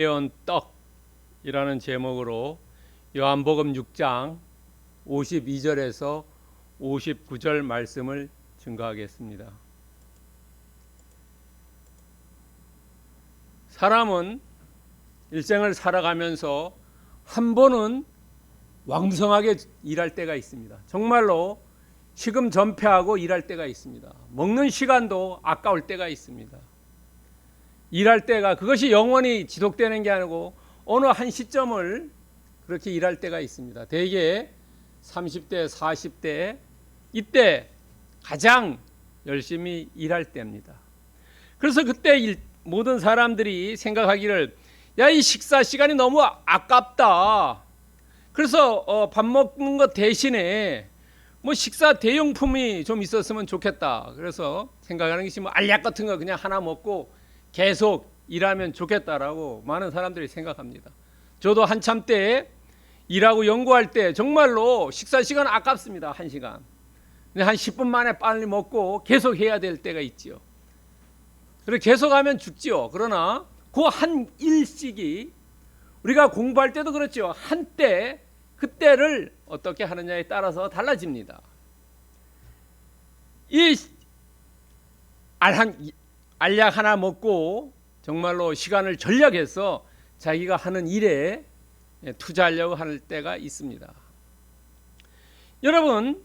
배운 떡이라는 제목으로 요한복음 6장 52절에서 59절 말씀을 증거하겠습니다. 사람은 일생을 살아가면서 한 번은 왕성하게 일할 때가 있습니다. 정말로 식음 전폐하고 일할 때가 있습니다. 먹는 시간도 아까울 때가 있습니다. 일할 때가 그것이 영원히 지속되는 게 아니고 어느 한 시점을 그렇게 일할 때가 있습니다. 대개 30대, 40대 이때 가장 열심히 일할 때입니다. 그래서 그때 모든 사람들이 생각하기를 야, 이 식사 시간이 너무 아깝다. 그래서 밥 먹는 것 대신에 뭐 식사 대용품이 좀 있었으면 좋겠다. 그래서 생각하는 것이 뭐 알약 같은 거 그냥 하나 먹고 계속 일하면 좋겠다라고 많은 사람들이 생각합니다. 저도 한참 때 일하고 연구할 때 정말로 식사 시간 아깝습니다. 1시간. 근데 한 10분 만에 빨리 먹고 계속 해야 될 때가 있죠. 그리고 계속 하면 죽죠. 그러나 그 한 일씩이 우리가 공부할 때도 그렇죠. 한때 그때를 어떻게 하느냐에 따라서 달라집니다. 이 알약 하나 먹고 정말로 시간을 전략해서 자기가 하는 일에 투자하려고 할 때가 있습니다. 여러분,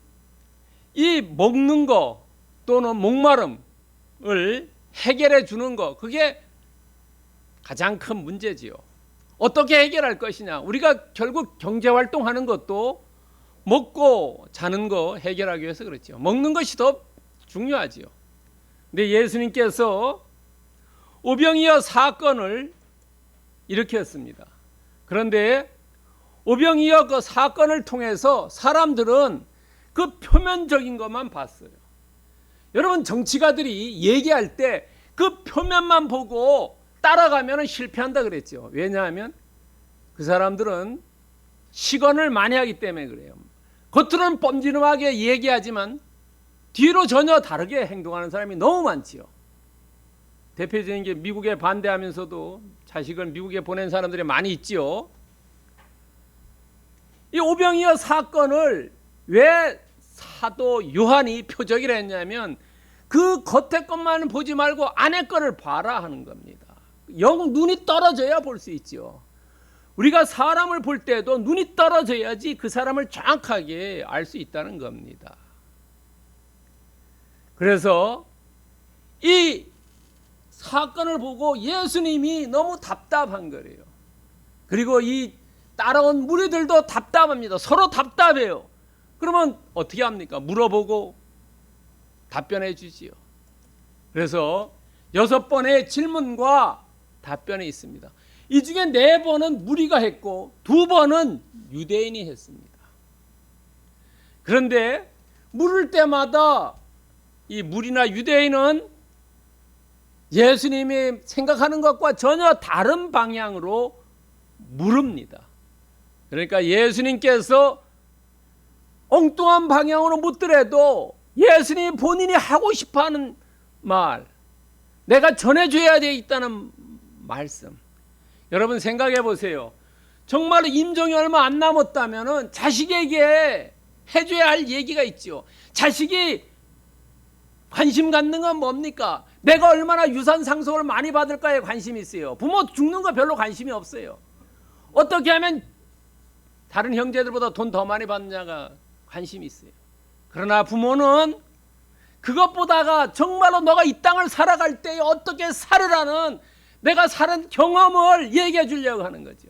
이 먹는 거 또는 목마름을 해결해 주는 거, 그게 가장 큰 문제지요. 어떻게 해결할 것이냐? 우리가 결국 경제활동하는 것도 먹고 자는 거 해결하기 위해서 그렇죠. 먹는 것이 더 중요하지요. 근데 예수님께서 오병이어 사건을 일으켰습니다. 그런데 오병이어 그 사건을 통해서 사람들은 그 표면적인 것만 봤어요. 여러분, 정치가들이 얘기할 때 그 표면만 보고 따라가면 실패한다 그랬죠. 왜냐하면 그 사람들은 시건을 많이 하기 때문에 그래요. 겉으로는 뻔지름하게 얘기하지만 뒤로 전혀 다르게 행동하는 사람이 너무 많지요. 대표적인 게 미국에 반대하면서도 자식을 미국에 보낸 사람들이 많이 있지요. 이 오병이어 사건을 왜 사도 요한이 표적이라 했냐면 그 겉에 것만 보지 말고 안에 거를 봐라 하는 겁니다. 눈이 떨어져야 볼 수 있죠. 우리가 사람을 볼 때도 눈이 떨어져야지 그 사람을 정확하게 알 수 있다는 겁니다. 그래서 이 사건을 보고 예수님이 너무 답답한 거래요. 그리고 이 따라온 무리들도 답답합니다. 서로 답답해요. 그러면 어떻게 합니까? 물어보고 답변해 주지요. 그래서 6번의 질문과 답변이 있습니다. 이 중에 4번은 무리가 했고 2번은 유대인이 했습니다. 그런데 물을 때마다 이 무리나 유대인은 예수님이 생각하는 것과 전혀 다른 방향으로 물읍니다. 그러니까 예수님께서 엉뚱한 방향으로 묻더라도 예수님이 본인이 하고 싶어하는 말, 내가 전해줘야 되겠다는 말씀. 여러분 생각해 보세요. 정말 임종이 얼마 안 남았다면 자식에게 해줘야 할 얘기가 있죠. 자식이 관심 갖는 건 뭡니까? 내가 얼마나 유산 상속을 많이 받을까에 관심이 있어요. 부모 죽는 거 별로 관심이 없어요. 어떻게 하면 다른 형제들보다 돈 더 많이 받느냐가 관심이 있어요. 그러나 부모는 그것보다가 정말로 너가 이 땅을 살아갈 때 어떻게 살으라는 내가 사는 경험을 얘기해 주려고 하는 거죠.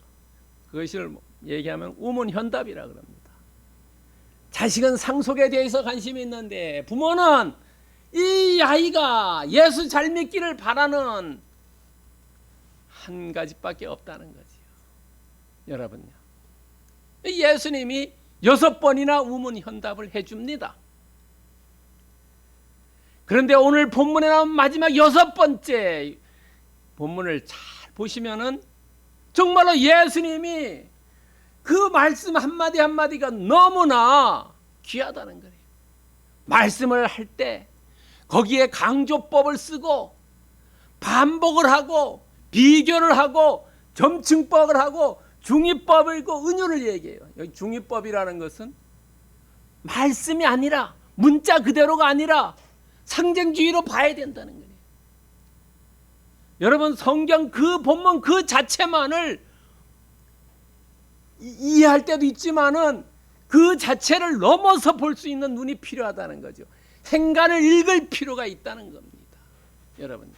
그것을 얘기하면 우문현답이라 그럽니다. 자식은 상속에 대해서 관심이 있는데 부모는 이 아이가 예수 잘 믿기를 바라는 한 가지밖에 없다는 거죠. 여러분요. 예수님이 6번이나 우문현답을 해줍니다. 그런데 오늘 본문에 나온 마지막 6번째 본문을 잘 보시면은 정말로 예수님이 그 말씀 한마디 한마디가 너무나 귀하다는 거예요. 말씀을 할 때 거기에 강조법을 쓰고 반복을 하고 비교를 하고 점층법을 하고 중의법을 있고 은유를 얘기해요. 여기 중의법이라는 것은 말씀이 아니라 문자 그대로가 아니라 상징주의로 봐야 된다는 거예요. 여러분 성경 그 본문 그 자체만을 이해할 때도 있지만은 그 자체를 넘어서 볼 수 있는 눈이 필요하다는 거죠. 행간을 읽을 필요가 있다는 겁니다. 여러분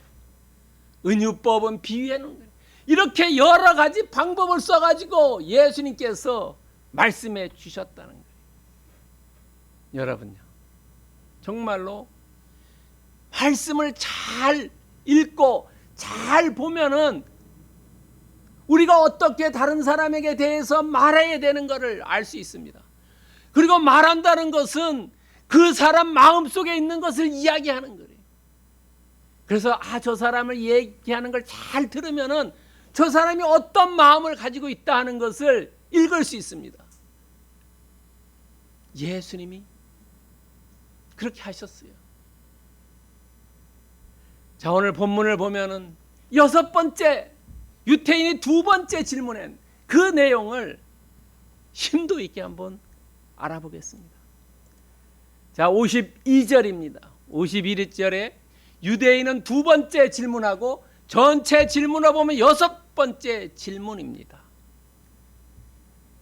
은유법은 비유하는 거예요. 이렇게 여러 가지 방법을 써가지고 예수님께서 말씀해 주셨다는 거예요. 여러분요 정말로 말씀을 잘 읽고 잘 보면은 우리가 어떻게 다른 사람에게 대해서 말해야 되는 것을 알 수 있습니다. 그리고 말한다는 것은 그 사람 마음속에 있는 것을 이야기하는 거예요. 그래서 저 사람을 얘기하는 걸 잘 들으면은 저 사람이 어떤 마음을 가지고 있다 하는 것을 읽을 수 있습니다. 예수님이 그렇게 하셨어요. 자, 오늘 본문을 보면은 6번째 유태인이 2번째 질문한 그 내용을 심도 있게 한번 알아보겠습니다. 자, 52절입니다. 51절에 유대인은 2번째 질문하고 전체 질문을 보면 6번째 질문입니다.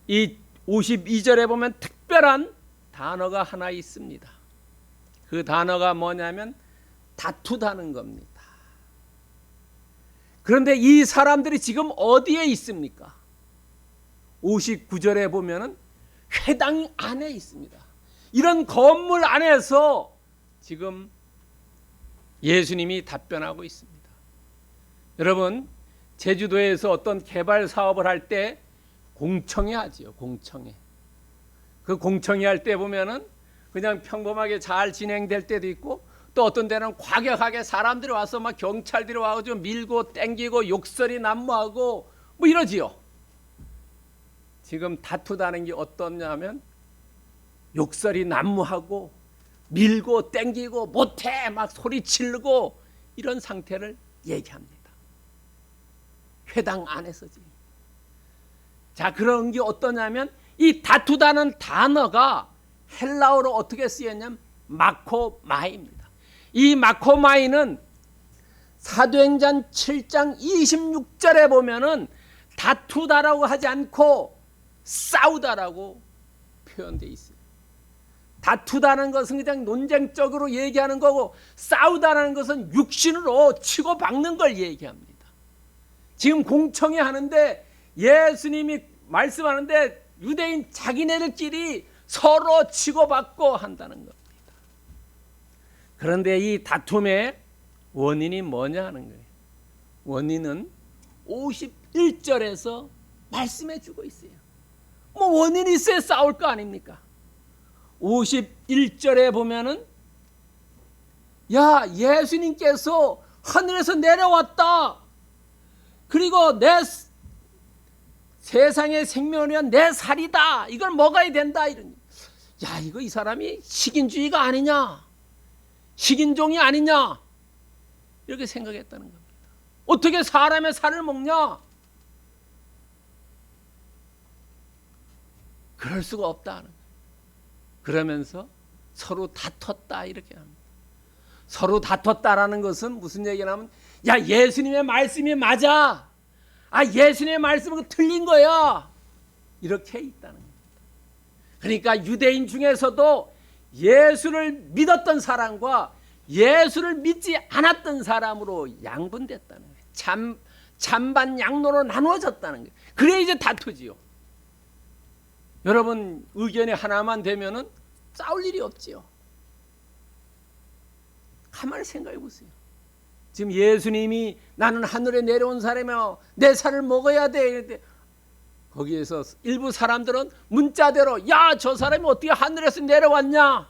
이 52절에 보면 특별한 단어가 하나 있습니다. 그 단어가 뭐냐면 다투다는 겁니다. 그런데 이 사람들이 지금 어디에 있습니까? 59절에 보면은 회당 안에 있습니다. 이런 건물 안에서 지금 예수님이 답변하고 있습니다. 여러분 제주도에서 어떤 개발 사업을 할 때 공청회 하지요. 공청회. 그 공청회 할 때 보면은 그냥 평범하게 잘 진행될 때도 있고 또 어떤 데는 과격하게 사람들이 와서 막 경찰들이 와서 좀 밀고 땡기고 욕설이 난무하고 뭐 이러지요. 지금 다투다는 게 어떠냐면 욕설이 난무하고 밀고 땡기고 못해 막 소리 지르고 이런 상태를 얘기합니다. 회당 안에서지. 자, 그런 게 어떠냐면 이 다투다는 단어가 헬라어로 어떻게 쓰였냐면 마코마이입니다. 이 마코마이는 사도행전 7장 26절에 보면은 다투다라고 하지 않고 싸우다라고 표현되어 있어요. 다투다는 것은 그냥 논쟁적으로 얘기하는 거고 싸우다라는 것은 육신으로 치고 박는 걸 얘기합니다. 지금 공청회 하는데 예수님이 말씀하는데 유대인 자기네들끼리 서로 치고받고 한다는 겁니다. 그런데 이 다툼의 원인이 뭐냐 하는 거예요. 원인은 51절에서 말씀해 주고 있어요. 뭐 원인이 있어야 싸울 거 아닙니까? 51절에 보면은 야, 예수님께서 하늘에서 내려왔다. 그리고 내 세상의 생명을 위한 내 살이다. 이걸 먹어야 된다. 이런. 야, 이거 이 사람이 식인주의가 아니냐? 식인종이 아니냐? 이렇게 생각했다는 겁니다. 어떻게 사람의 살을 먹냐? 그럴 수가 없다는 거예요. 그러면서 서로 다퉜다 이렇게 합니다. 서로 다퉜다라는 것은 무슨 얘기냐면 야, 예수님의 말씀이 맞아. 예수님의 말씀은 틀린 거야. 이렇게 있다는 겁니다. 그러니까 유대인 중에서도 예수를 믿었던 사람과 예수를 믿지 않았던 사람으로 양분됐다는 거예요. 찬반 양로로 나누어졌다는 거예요. 그래 이제 다투지요. 여러분 의견이 하나만 되면은 싸울 일이 없지요. 가만히 생각해 보세요. 지금 예수님이 나는 하늘에 내려온 사람이며 내 살을 먹어야 돼. 이랬는데 거기에서 일부 사람들은 문자대로 야, 저 사람이 어떻게 하늘에서 내려왔냐?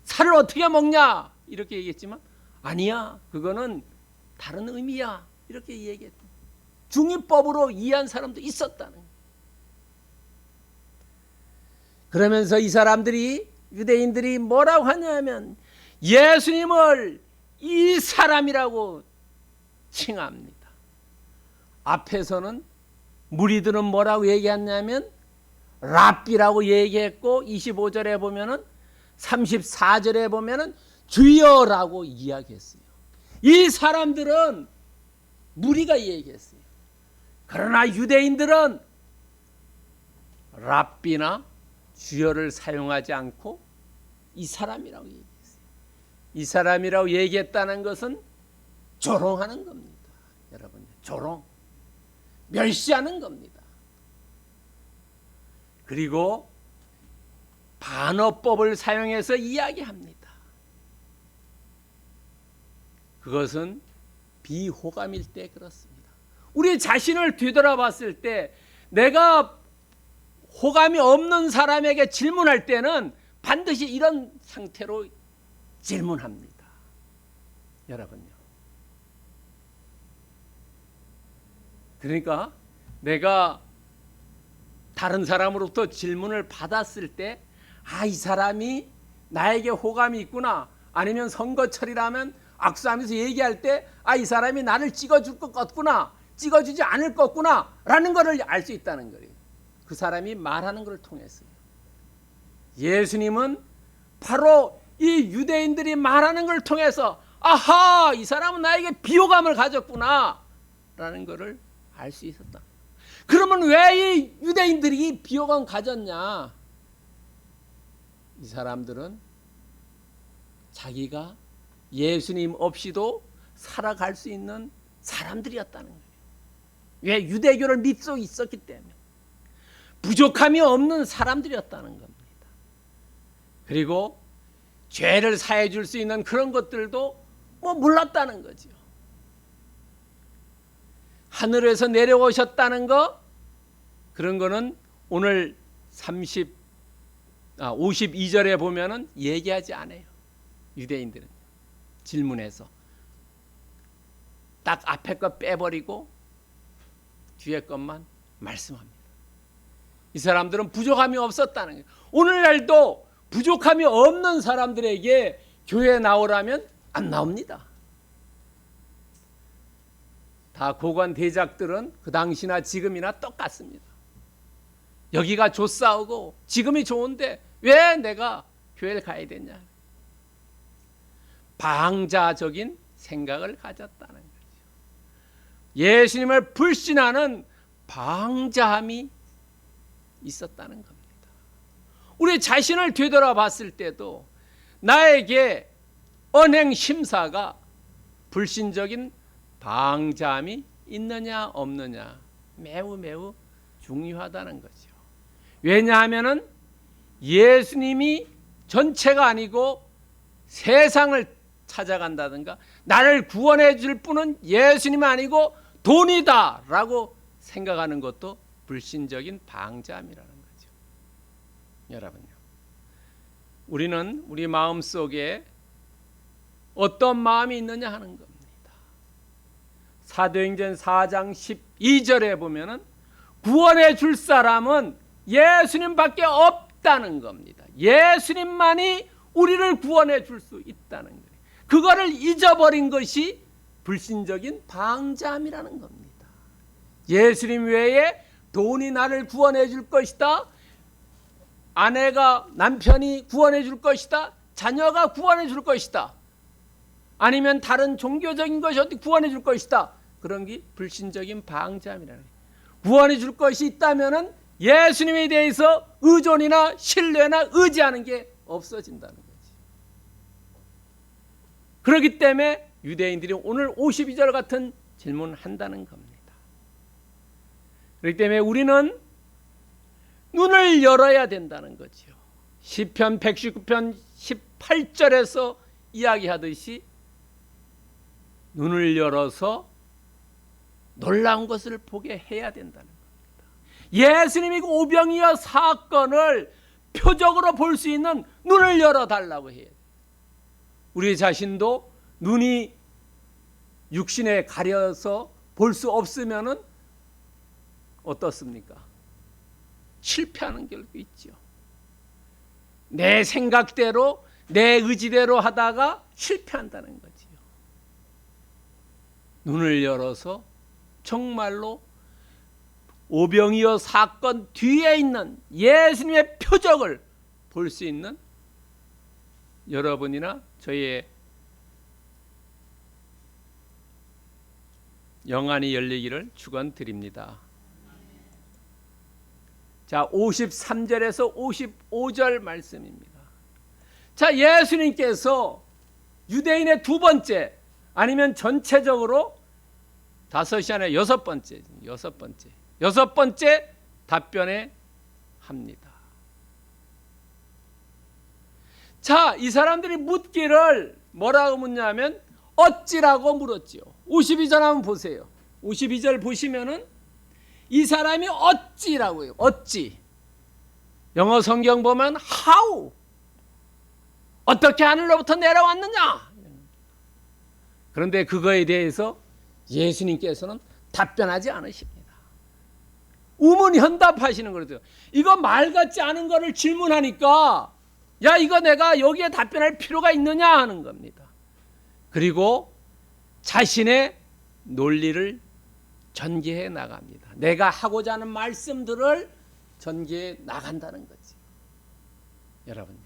살을 어떻게 먹냐? 이렇게 얘기했지만 아니야. 그거는 다른 의미야. 이렇게 얘기했다. 중의법으로 이해한 사람도 있었다는 거예요. 그러면서 이 사람들이 유대인들이 뭐라고 하냐면 예수님을 이 사람이라고 칭합니다. 앞에서는 무리들은 뭐라고 얘기했냐면 랍비라고 얘기했고 25절에 보면은 34절에 보면은 주여라고 이야기했어요. 이 사람들은 무리가 얘기했어요. 그러나 유대인들은 랍비나 주여를 사용하지 않고 이 사람이라고 얘기했어요. 이 사람이라고 얘기했다는 것은 조롱하는 겁니다. 여러분, 조롱, 멸시하는 겁니다. 그리고 반어법을 사용해서 이야기합니다. 그것은 비호감일 때 그렇습니다. 우리 자신을 뒤돌아봤을 때 내가 호감이 없는 사람에게 질문할 때는 반드시 이런 상태로 질문합니다. 여러분요. 그러니까 내가 다른 사람으로부터 질문을 받았을 때 이 사람이 나에게 호감이 있구나, 아니면 선거철이라면 악수하면서 얘기할 때 이 사람이 나를 찍어줄 것 같구나, 찍어주지 않을 것 같구나 라는 것을 알 수 있다는 거예요. 그 사람이 말하는 것을 통해서요. 예수님은 바로 이 유대인들이 말하는 걸 통해서 아하, 이 사람은 나에게 비호감을 가졌구나 라는 것을 알 수 있었다. 그러면 왜 이 유대인들이 비호감 가졌냐? 이 사람들은 자기가 예수님 없이도 살아갈 수 있는 사람들이었다는 거예요. 왜? 유대교를 믿고 있었기 때문에 부족함이 없는 사람들이었다는 겁니다. 그리고 죄를 사해 줄 수 있는 그런 것들도 몰랐다는 거죠. 하늘에서 내려오셨다는 거, 그런 거는 오늘 52절에 보면은 얘기하지 않아요. 유대인들은 질문해서 딱 앞에 거 빼버리고 뒤에 것만 말씀합니다. 이 사람들은 부족함이 없었다는 거예요. 오늘날도 부족함이 없는 사람들에게 교회에 나오라면 안 나옵니다. 다 고관 대작들은 그 당시나 지금이나 똑같습니다. 여기가 좋사오고 지금이 좋은데 왜 내가 교회를 가야 되냐? 방자적인 생각을 가졌다는 거죠. 예수님을 불신하는 방자함이 있었다는 겁니다. 우리 자신을 되돌아봤을 때도 나에게 언행 심사가 불신적인 방자함이 있느냐 없느냐 매우 중요하다는 거죠. 왜냐하면은 예수님이 전체가 아니고 세상을 찾아간다든가 나를 구원해 줄 분은 예수님이 아니고 돈이다 라고 생각하는 것도 불신적인 방자함이라는 거죠. 여러분요, 우리는 우리 마음속에 어떤 마음이 있느냐 하는 겁니다. 사도행전 4장 12절에 보면은 구원해 줄 사람은 예수님밖에 없다는 겁니다. 예수님만이 우리를 구원해 줄 수 있다는 거예요. 그거를 잊어버린 것이 불신적인 방자함이라는 겁니다. 예수님 외에 돈이 나를 구원해 줄 것이다, 아내가 남편이 구원해 줄 것이다, 자녀가 구원해 줄 것이다, 아니면 다른 종교적인 것이 어떻게 구원해 줄 것이다, 그런 게 불신적인 방자함이라는 거예요. 구원해 줄 것이 있다면은 예수님에 대해서 의존이나 신뢰나 의지하는 게 없어진다는 거지. 그렇기 때문에 유대인들이 오늘 52절 같은 질문을 한다는 겁니다. 그렇기 때문에 우리는 눈을 열어야 된다는 거죠. 시편 119편 18절에서 이야기하듯이 눈을 열어서 놀라운 것을 보게 해야 된다는 겁니다. 예수님이 그 오병이어 사건을 표적으로 볼 수 있는 눈을 열어달라고 해야 돼요. 우리 자신도 눈이 육신에 가려서 볼 수 없으면은 어떻습니까? 실패하는 결과 있죠. 내 생각대로 내 의지대로 하다가 실패한다는 거지요. 눈을 열어서 정말로 오병이어 사건 뒤에 있는 예수님의 표적을 볼 수 있는 여러분이나 저희의 영안이 열리기를 축원드립니다. 자, 53절에서 55절 말씀입니다. 자, 예수님께서 유대인의 두 번째 아니면 전체적으로 다섯이 아니라 여섯 번째 답변에 합니다. 자, 이 사람들이 묻기를 뭐라고 묻냐면 어찌라고 물었지요. 52절 한번 보세요. 52절 보시면은 이 사람이 어찌라고 해요. 어찌. 영어 성경 보면 how. 어떻게 하늘로부터 내려왔느냐. 그런데 그거에 대해서 예수님께서는 답변하지 않으십니다. 우문현답하시는 거죠. 이거 말 같지 않은 거를 질문하니까 야, 이거 내가 여기에 답변할 필요가 있느냐 하는 겁니다. 그리고 자신의 논리를 전개해 나갑니다. 내가 하고자 하는 말씀들을 전개해 나간다는 거지. 여러분요.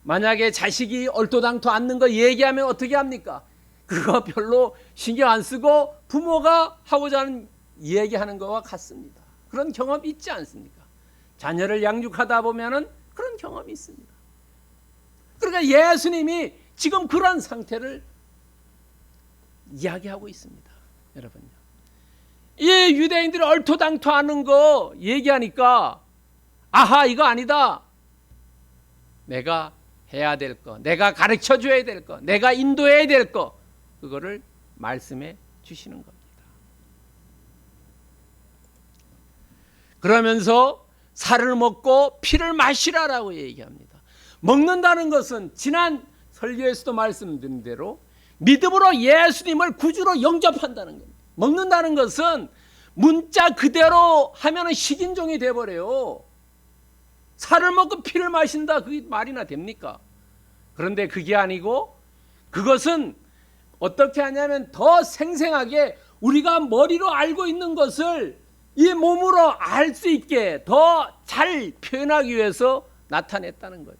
만약에 자식이 얼토당토 않는 거 얘기하면 어떻게 합니까? 그거 별로 신경 안 쓰고 부모가 하고자 하는 얘기하는 거와 같습니다. 그런 경험이 있지 않습니까? 자녀를 양육하다 보면은 그런 경험이 있습니다. 그러니까 예수님이 지금 그런 상태를 이야기하고 있습니다. 여러분요. 이 유대인들이 얼토당토하는 거 얘기하니까 아하, 이거 아니다. 내가 해야 될 거, 내가 가르쳐 줘야 될 거, 내가 인도해야 될 거, 그거를 말씀해 주시는 겁니다. 그러면서 살을 먹고 피를 마시라라고 얘기합니다. 먹는다는 것은 지난 설교에서도 말씀드린 대로 믿음으로 예수님을 구주로 영접한다는 겁니다. 먹는다는 것은 문자 그대로 하면은 식인종이 돼버려요. 살을 먹고 피를 마신다, 그게 말이나 됩니까? 그런데 그게 아니고 그것은 어떻게 하냐면 더 생생하게 우리가 머리로 알고 있는 것을 이 몸으로 알 수 있게 더 잘 표현하기 위해서 나타냈다는 거죠.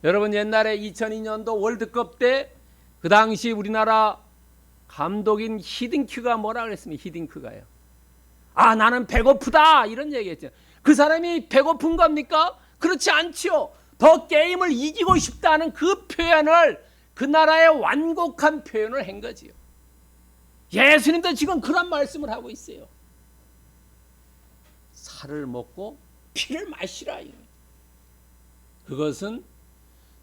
여러분, 옛날에 2002년도 월드컵 때 그 당시 우리나라 감독인 히딩크가 뭐라 그랬습니까? 히딩크가요. 아, 나는 배고프다 이런 얘기했죠. 그 사람이 배고픈 겁니까? 그렇지 않지요. 더 게임을 이기고 싶다는 그 표현을 그 나라의 완곡한 표현을 한 거지요. 예수님도 지금 그런 말씀을 하고 있어요. 살을 먹고 피를 마시라. 그것은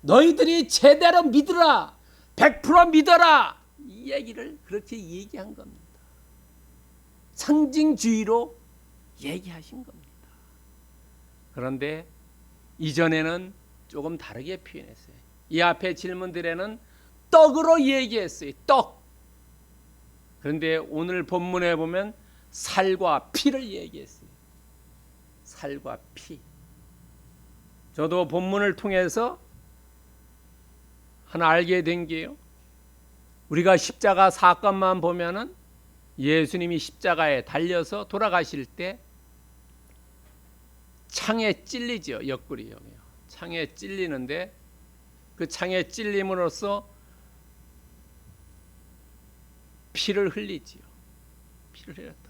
너희들이 제대로 믿으라, 100% 믿어라, 이 얘기를 그렇게 얘기한 겁니다. 상징주의로 얘기하신 겁니다. 그런데 이전에는 조금 다르게 표현했어요. 이 앞에 질문들에는 떡으로 얘기했어요. 떡. 그런데 오늘 본문에 보면 살과 피를 얘기했어요. 살과 피. 저도 본문을 통해서 하나 알게 된 게요. 우리가 십자가 사건만 보면은 예수님이 십자가에 달려서 돌아가실 때 창에 찔리죠. 옆구리 여기요. 창에 찔리는데 그 창에 찔림으로써 피를 흘리지요. 피를 흘렸다.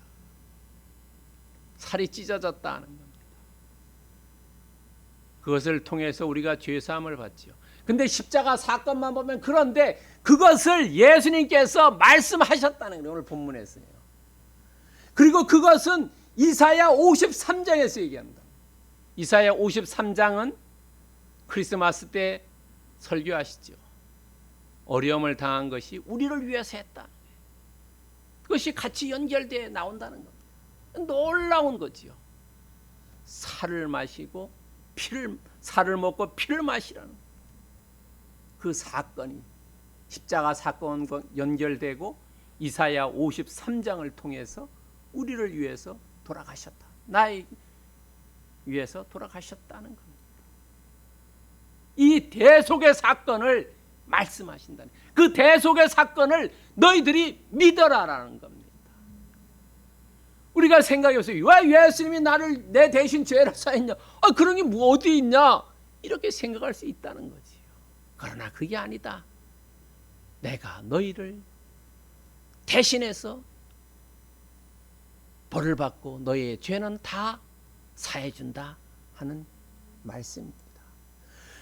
살이 찢어졌다 하는 겁니다. 그것을 통해서 우리가 죄 사함을 받지요. 근데 십자가 사건만 보면 그런데 그것을 예수님께서 말씀하셨다는 거예요. 오늘 본문에서요. 그리고 그것은 이사야 53장에서 얘기합니다. 이사야 53장은 크리스마스 때 설교하시죠. 어려움을 당한 것이 우리를 위해서 했다. 그것이 같이 연결되어 나온다는 겁니다. 놀라운 거지요. 살을 마시고 살을 먹고 피를 마시라는 그 사건이 십자가 사건과 연결되고 이사야 53장을 통해서 우리를 위해서 돌아가셨다. 나의 위해서 돌아가셨다는 겁니다. 이 대속의 사건을 말씀하신다는, 그 대속의 사건을 너희들이 믿어라라는 겁니다. 우리가 생각해보세요. 왜 예수님이 나를 내 대신 죄를 사했냐? 그런 게 뭐 어디 있냐? 이렇게 생각할 수 있다는 거지요. 그러나 그게 아니다. 내가 너희를 대신해서 벌을 받고 너희의 죄는 다 사해준다 하는 말씀입니다.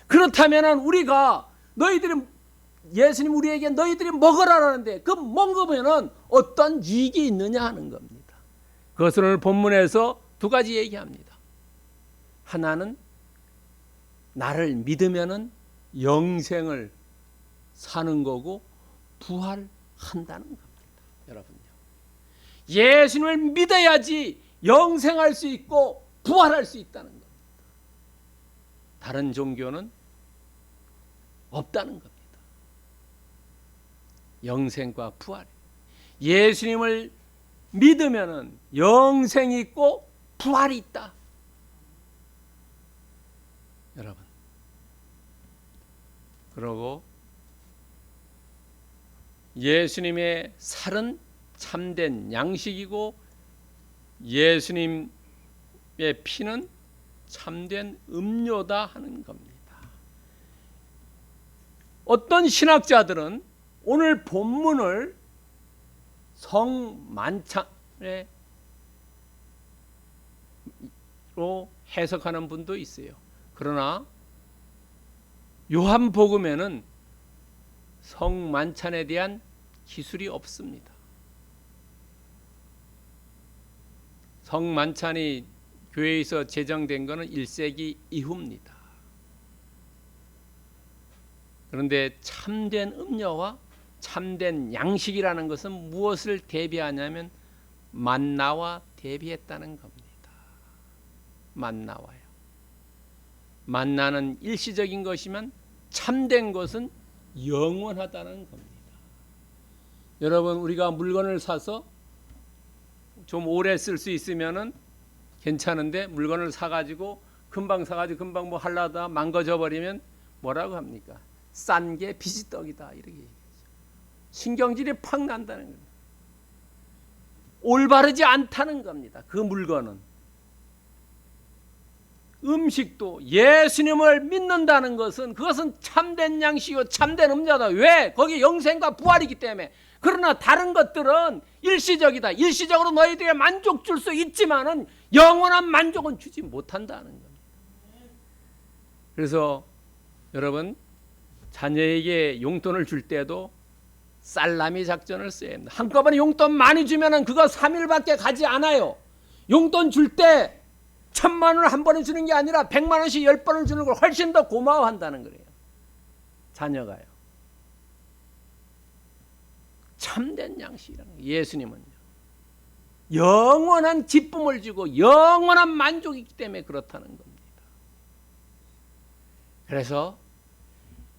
그렇다면 우리가 예수님 우리에게 너희들이 먹으라라는데 그 먹으면 어떤 이익이 있느냐 하는 겁니다. 그것을 오늘 본문에서 두 가지 얘기합니다. 하나는 나를 믿으면 영생을 사는 거고 부활한다는 겁니다. 여러분요, 예수님을 믿어야지 영생할 수 있고 부활할 수 있다는 겁니다. 다른 종교는 없다는 겁니다. 영생과 부활. 예수님을 믿으면 영생이 있고 부활이 있다. 여러분, 그러고 예수님의 살은 참된 양식이고 예수님의 피는 참된 음료다 하는 겁니다. 어떤 신학자들은 오늘 본문을 성만찬으로 해석하는 분도 있어요. 그러나 요한복음에는 성만찬에 대한 기술이 없습니다. 성만찬이 교회에서 제정된 것은 1세기 이후입니다. 그런데 참된 음료와 참된 양식이라는 것은 무엇을 대비하냐면 만나와 대비했다는 겁니다. 만나와요. 만나는 일시적인 것이면 참된 것은 영원하다는 겁니다. 여러분, 우리가 물건을 사서 좀 오래 쓸 수 있으면은 괜찮은데 물건을 사가지고 금방 금방 뭐 하려다 망가져 버리면 뭐라고 합니까? 싼 게 비지떡이다 이렇게 얘기하죠. 신경질이 팍 난다는 겁니다. 올바르지 않다는 겁니다. 그 물건은. 음식도 예수님을 믿는다는 것은 그것은 참된 양식이고 참된 음료다. 왜? 거기 영생과 부활이기 때문에. 그러나 다른 것들은 일시적이다. 일시적으로 너희들에게 만족 줄 수 있지만은 영원한 만족은 주지 못한다는 겁니다. 그래서 여러분, 자녀에게 용돈을 줄 때도 살라미 작전을 써야 합니다. 한꺼번에 용돈 많이 주면은 그거 3일밖에 가지 않아요. 용돈 줄 때 1,000만 원을 한 번에 주는 게 아니라 100만 원씩 10번을 주는 걸 훨씬 더 고마워한다는 거예요. 자녀가요. 참된 양식이라는 거예요. 예수님은요. 영원한 기쁨을 주고 영원한 만족이기 때문에 그렇다는 겁니다. 그래서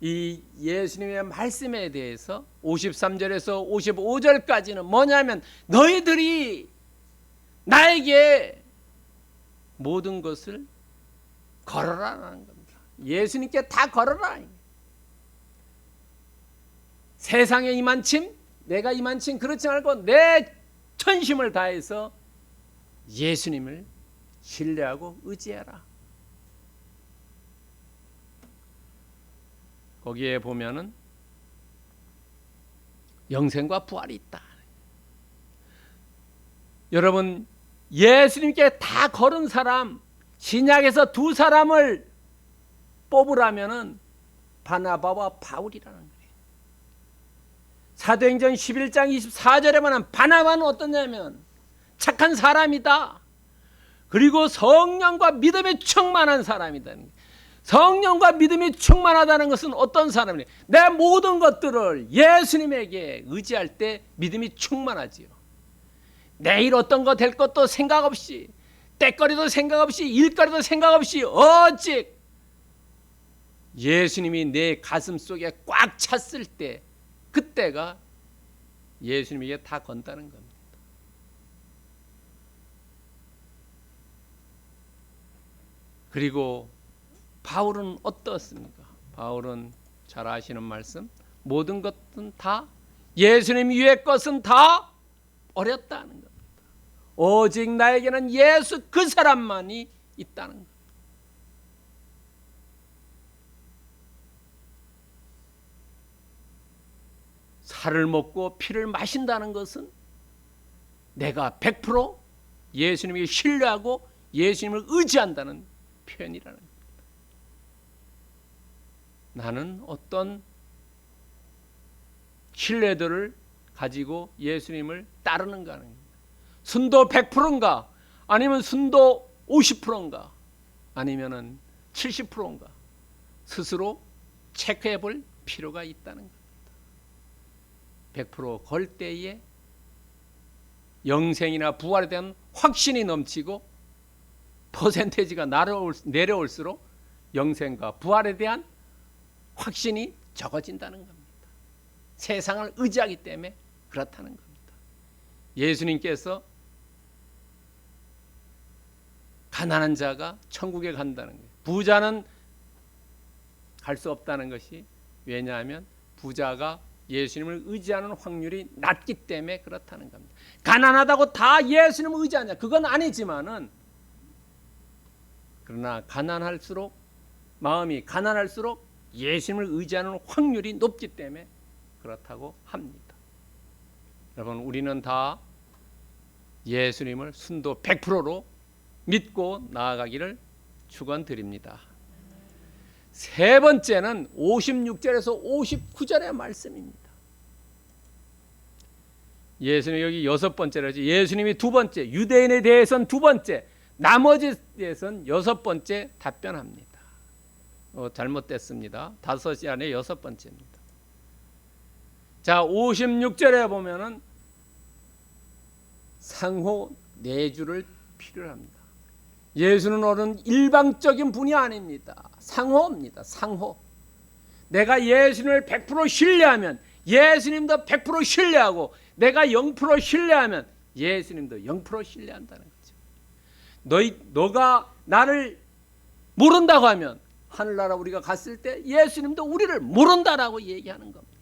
이 예수님의 말씀에 대해서 53절에서 55절까지는 뭐냐면 너희들이 나에게 모든 것을 걸어라라는 겁니다. 예수님께 다 걸어라. 세상에 이만침, 내가 이만침 그렇지 않고 내 전심을 다해서 예수님을 신뢰하고 의지해라. 거기에 보면은 영생과 부활이 있다. 여러분, 예수님께 다 걸은 사람, 신약에서 두 사람을 뽑으라면은 바나바와 바울이라는 거예요. 사도행전 11장 24절에 보면 바나바는 어떠냐면 착한 사람이다. 그리고 성령과 믿음에 충만한 사람이다. 성령과 믿음이 충만하다는 것은 어떤 사람이냐? 내 모든 것들을 예수님에게 의지할 때 믿음이 충만하지요. 내일 어떤 거 될 것도 생각 없이, 때거리도 생각 없이, 일거리도 생각 없이 오직 예수님이 내 가슴 속에 꽉 찼을 때, 그때가 예수님에게 다 건다는 겁니다. 그리고 바울은 어떻습니까? 바울은 잘 아시는 말씀. 모든 것은 다 예수님 위의 것은 다 버렸다는 겁니다. 오직 나에게는 예수 그 사람만이 있다는 것. 살을 먹고 피를 마신다는 것은 내가 100% 예수님에게 신뢰하고 예수님을 의지한다는 표현이라는 겁니다. 나는 어떤 신뢰도를 가지고 예수님을 따르는가 하는 겁니다. 순도 100%인가 아니면 순도 50%인가 아니면 70%인가 스스로 체크해 볼 필요가 있다는 겁니다. 100%걸 때에 영생이나 부활에 대한 확신이 넘치고 퍼센테이지가 내려올수록 영생과 부활에 대한 확신이 적어진다는 겁니다. 세상을 의지하기 때문에 그렇다는 겁니다. 예수님께서 가난한 자가 천국에 간다는 거예요. 부자는 갈 수 없다는 것이 왜냐하면 부자가 예수님을 의지하는 확률이 낮기 때문에 그렇다는 겁니다. 가난하다고 다 예수님을 의지하냐? 그건 아니지만은 그러나 가난할수록 마음이 가난할수록 예수님을 의지하는 확률이 높기 때문에 그렇다고 합니다. 여러분 우리는 다 예수님을 순도 100%로 믿고 나아가기를 축원드립니다. 세 번째는 56절에서 59절의 말씀입니다. 예수님 여기 여섯 번째라지. 예수님이 두 번째, 유대인에 대해서는 두 번째, 나머지에 대해서는 여섯 번째 답변합니다. 잘못됐습니다. 다섯이 아니라 여섯 번째입니다. 자, 56절에 보면은 상호 내주를 필요로 합니다. 예수는 어른 일방적인 분이 아닙니다. 상호입니다. 상호. 내가 예수님을 100% 신뢰하면 예수님도 100% 신뢰하고 내가 0% 신뢰하면 예수님도 0% 신뢰한다는 거죠. 너가 나를 모른다고 하면 하늘나라 우리가 갔을 때 예수님도 우리를 모른다라고 얘기하는 겁니다.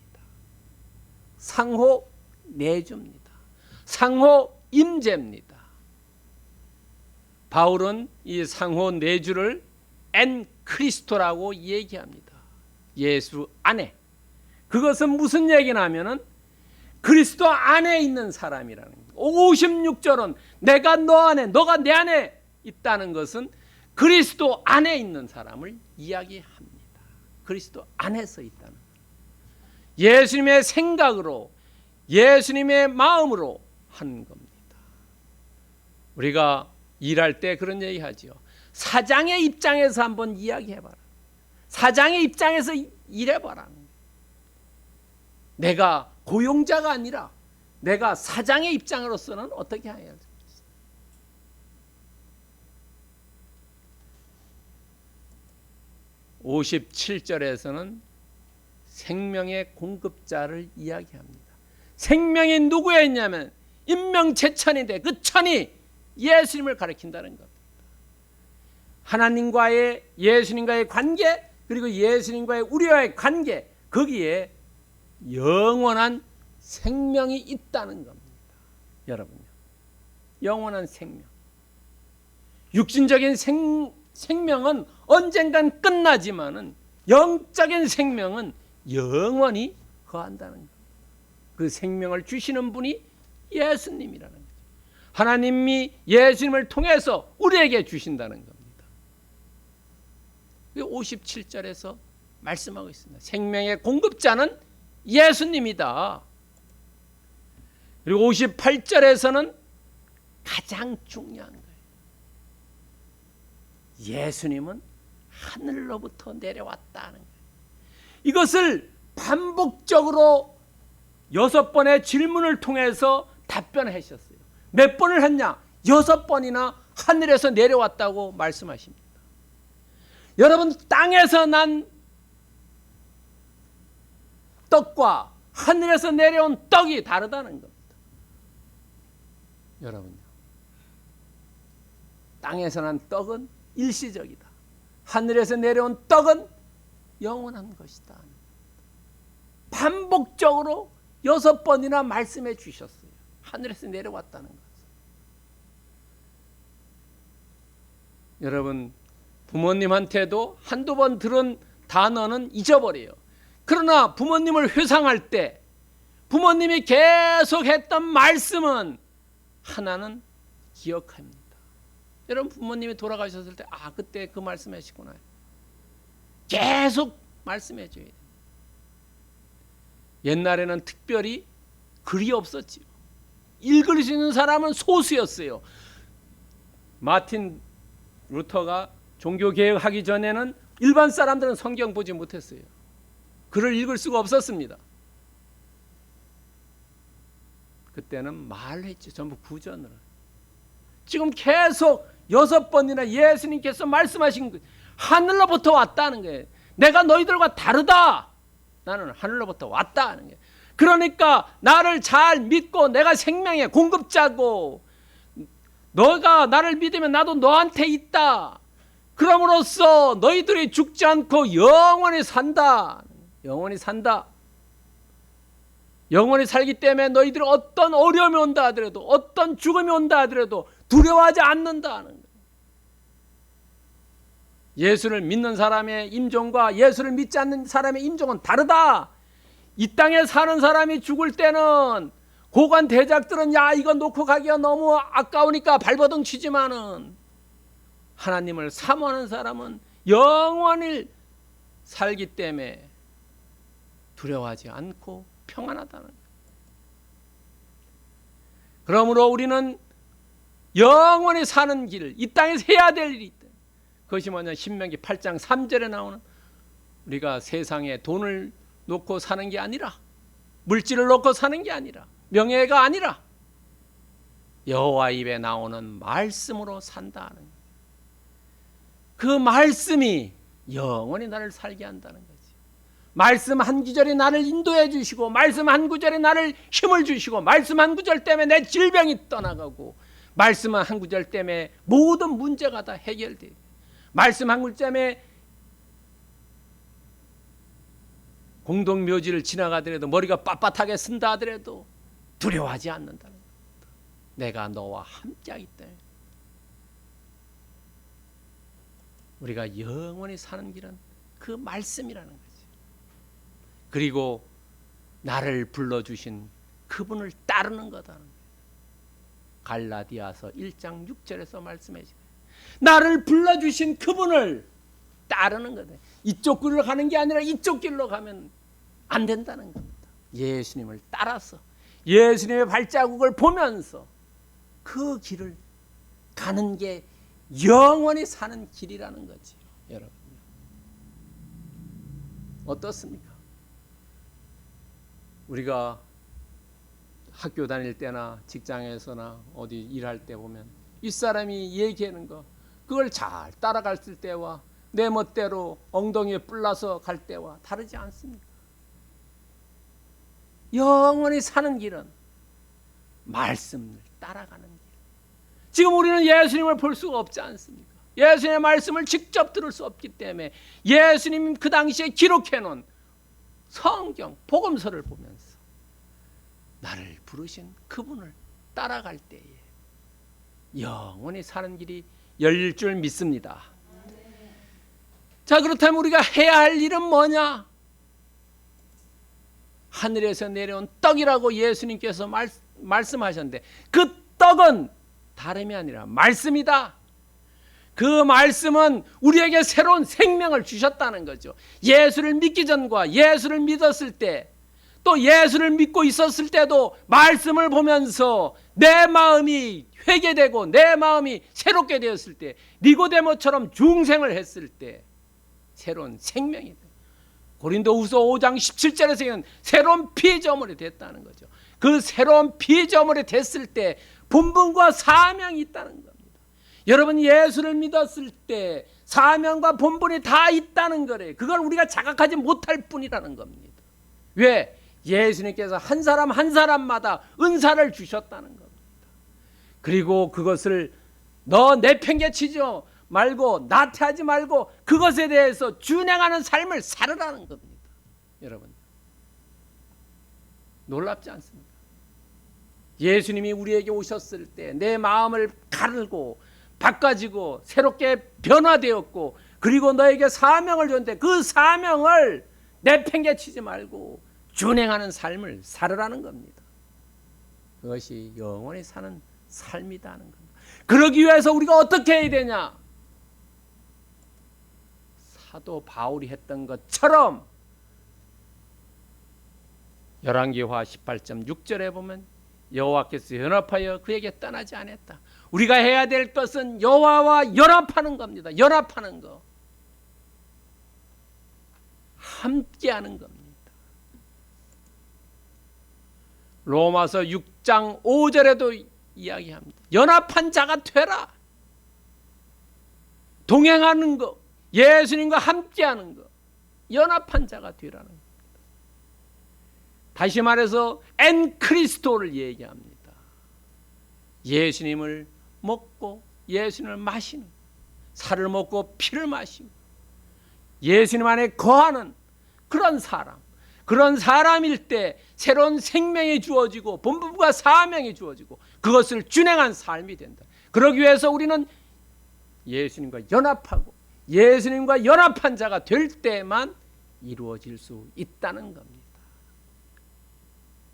상호 내주입니다. 상호 임재입니다. 바울은 이 상호 내주를 엔 크리스토라고 얘기합니다. 예수 안에. 그것은 무슨 얘기냐면은 그리스도 안에 있는 사람이라는 겁니다. 56절은 내가 너 안에, 너가 내 안에 있다는 것은 그리스도 안에 있는 사람을 이야기합니다. 그리스도 안에서 있다는 것. 예수님의 생각으로, 예수님의 마음으로 하는 겁니다. 우리가 일할 때 그런 얘기 하죠. 사장의 입장에서 한번 이야기해봐라. 사장의 입장에서 일해봐라. 내가 고용자가 아니라 내가 사장의 입장으로서는 어떻게 해야 할지. 57절에서는 생명의 공급자를 이야기합니다. 생명이 누구에 있냐면 인명체천인데 그 천이 예수님을 가리킨다는 겁니다. 하나님과의 예수님과의 관계 그리고 예수님과의 우리와의 관계 거기에 영원한 생명이 있다는 겁니다. 여러분요. 영원한 생명. 육신적인 생명은 언젠간 끝나지만은 영적인 생명은 영원히 거한다는 겁니다. 그 생명을 주시는 분이 예수님이라는 거죠. 하나님이 예수님을 통해서 우리에게 주신다는 겁니다. 57절에서 말씀하고 있습니다. 생명의 공급자는 예수님이다. 그리고 58절에서는 가장 중요한 거예요. 예수님은 하늘로부터 내려왔다는 거예요. 이것을 반복적으로 6번의 질문을 통해서 답변하셨어요. 몇 번을 했냐? 6번이나 하늘에서 내려왔다고 말씀하십니다. 여러분 땅에서 난 떡과 하늘에서 내려온 떡이 다르다는 겁니다. 여러분요. 땅에서 난 떡은 일시적이다. 하늘에서 내려온 떡은 영원한 것이다. 반복적으로 6번이나 말씀해 주셨어요. 하늘에서 내려왔다는 것. 여러분, 부모님한테도 한두 번 들은 단어는 잊어버려요. 그러나 부모님을 회상할 때 부모님이 계속 했던 말씀은 하나는 기억합니다. 여러분, 부모님이 돌아가셨을 때 그때 그 말씀 하시구나. 계속 말씀해 줘야 돼요. 옛날에는 특별히 글이 없었지요. 읽을 수 있는 사람은 소수였어요. 마틴 루터가 종교개혁하기 전에는 일반 사람들은 성경 보지 못했어요. 글을 읽을 수가 없었습니다. 그때는 말했죠. 전부 구전으로. 지금 계속 6번이나 예수님께서 말씀하신 것, 하늘로부터 왔다는 거예요. 내가 너희들과 다르다. 나는 하늘로부터 왔다 하는 거예요. 그러니까 나를 잘 믿고 내가 생명의 공급자고, 너가 나를 믿으면 나도 너한테 있다. 그럼으로써 너희들이 죽지 않고 영원히 산다. 영원히 산다. 영원히 살기 때문에 너희들이 어떤 어려움이 온다 하더라도, 어떤 죽음이 온다 하더라도 두려워하지 않는다는 거예요. 예수를 믿는 사람의 임종과 예수를 믿지 않는 사람의 임종은 다르다. 이 땅에 사는 사람이 죽을 때는 고관 대작들은 이거 놓고 가기가 너무 아까우니까 발버둥 치지만은, 하나님을 사모하는 사람은 영원히 살기 때문에 두려워하지 않고 평안하다는 거예요. 그러므로 우리는 영원히 사는 길, 이 땅에서 해야 될 일이 있다. 그것이 뭐냐, 신명기 8장 3절에 나오는, 우리가 세상에 돈을 놓고 사는 게 아니라, 물질을 놓고 사는 게 아니라, 명예가 아니라 여호와 입에 나오는 말씀으로 산다는 거예요. 그 말씀이 영원히 나를 살게 한다는 거지. 말씀 한 구절이 나를 인도해 주시고, 말씀 한 구절이 나를 힘을 주시고, 말씀 한 구절 때문에 내 질병이 떠나가고, 말씀 한 구절 때문에 모든 문제가 다 해결돼요. 말씀 한 구절 때문에 공동묘지를 지나가더라도, 머리가 빳빳하게 쓴다 하더라도 두려워하지 않는다는 거예요. 내가 너와 함께하기 때문에. 우리가 영원히 사는 길은 그 말씀이라는 거지. 그리고 나를 불러주신 그분을 따르는 거다. 갈라디아서 1장 6절에서 말씀해 주세요. 나를 불러주신 그분을 따르는 거다. 이쪽 길로 가는 게 아니라 이쪽 길로 가면 안 된다는 겁니다. 예수님을 따라서, 예수님의 발자국을 보면서 그 길을 가는 게 영원히 사는 길이라는 거지요. 여러분, 어떻습니까? 우리가 학교 다닐 때나 직장에서나 어디 일할 때 보면 이 사람이 얘기하는 거, 그걸 잘 따라갈 때와 내 멋대로 엉덩이에 뿔나서 갈 때와 다르지 않습니까? 영원히 사는 길은 말씀을 따라가는 길. 지금 우리는 예수님을 볼 수가 없지 않습니까? 예수님의 말씀을 직접 들을 수 없기 때문에 예수님 그 당시에 기록해 놓은 성경, 복음서를 보면서 나를 부르신 그분을 따라갈 때에 영원히 사는 길이 열릴 줄 믿습니다. 자, 그렇다면 우리가 해야 할 일은 뭐냐? 하늘에서 내려온 떡이라고 예수님께서 말씀하셨는데, 그 떡은 다름이 아니라 말씀이다. 그 말씀은 우리에게 새로운 생명을 주셨다는 거죠. 예수를 믿기 전과 예수를 믿었을 때, 또 예수를 믿고 있었을 때도 말씀을 보면서 내 마음이 회개되고 내 마음이 새롭게 되었을 때, 니고데모처럼 중생을 했을 때 새로운 생명이 돼. 고린도후서 5장 17절에서는 새로운 피조물이 됐다는 거죠. 그 새로운 피조물이 됐을 때 본분과 사명이 있다는 겁니다. 여러분, 예수를 믿었을 때 사명과 본분이 다 있다는 거래요. 그걸 우리가 자각하지 못할 뿐이라는 겁니다. 왜? 예수님께서 한 사람 한 사람마다 은사를 주셨다는 겁니다. 그리고 그것을 너 내팽개치지 말고, 나태하지 말고 그것에 대해서 준행하는 삶을 살으라는 겁니다. 여러분, 놀랍지 않습니다. 예수님이 우리에게 오셨을 때 내 마음을 가르고 바꿔지고 새롭게 변화되었고, 그리고 너에게 사명을 줬는데 그 사명을 내팽개치지 말고 준행하는 삶을 살으라는 겁니다. 그것이 영원히 사는 삶이라는 겁니다. 그러기 위해서 우리가 어떻게 해야 되냐? 사도 바울이 했던 것처럼 열왕기하 18.6절에 보면 여호와께서 연합하여 그에게 떠나지 않았다. 우리가 해야 될 것은 여호와와 연합하는 겁니다. 연합하는 거, 함께하는 겁니다. 로마서 6장 5절에도 이야기합니다. 연합한 자가 되라. 동행하는 거, 예수님과 함께하는 거, 연합한 자가 되라는 겁니다. 다시 말해서 엔크리스토를 얘기합니다. 예수님을 먹고 예수님을 마시는, 살을 먹고 피를 마시고 예수님 안에 거하는 그런 사람, 그런 사람일 때 새로운 생명이 주어지고 본분과 사명이 주어지고 그것을 준행한 삶이 된다. 그러기 위해서 우리는 예수님과 연합하고 예수님과 연합한 자가 될 때만 이루어질 수 있다는 겁니다.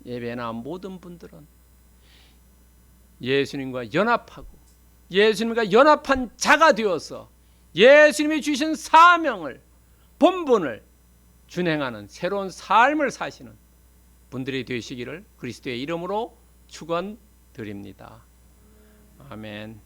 예배나 모든 분들은 예수님과 연합하고 예수님과 연합한 자가 되어서 예수님이 주신 사명을, 본분을 준행하는 새로운 삶을 사시는 분들이 되시기를 그리스도의 이름으로 축원드립니다. 아멘.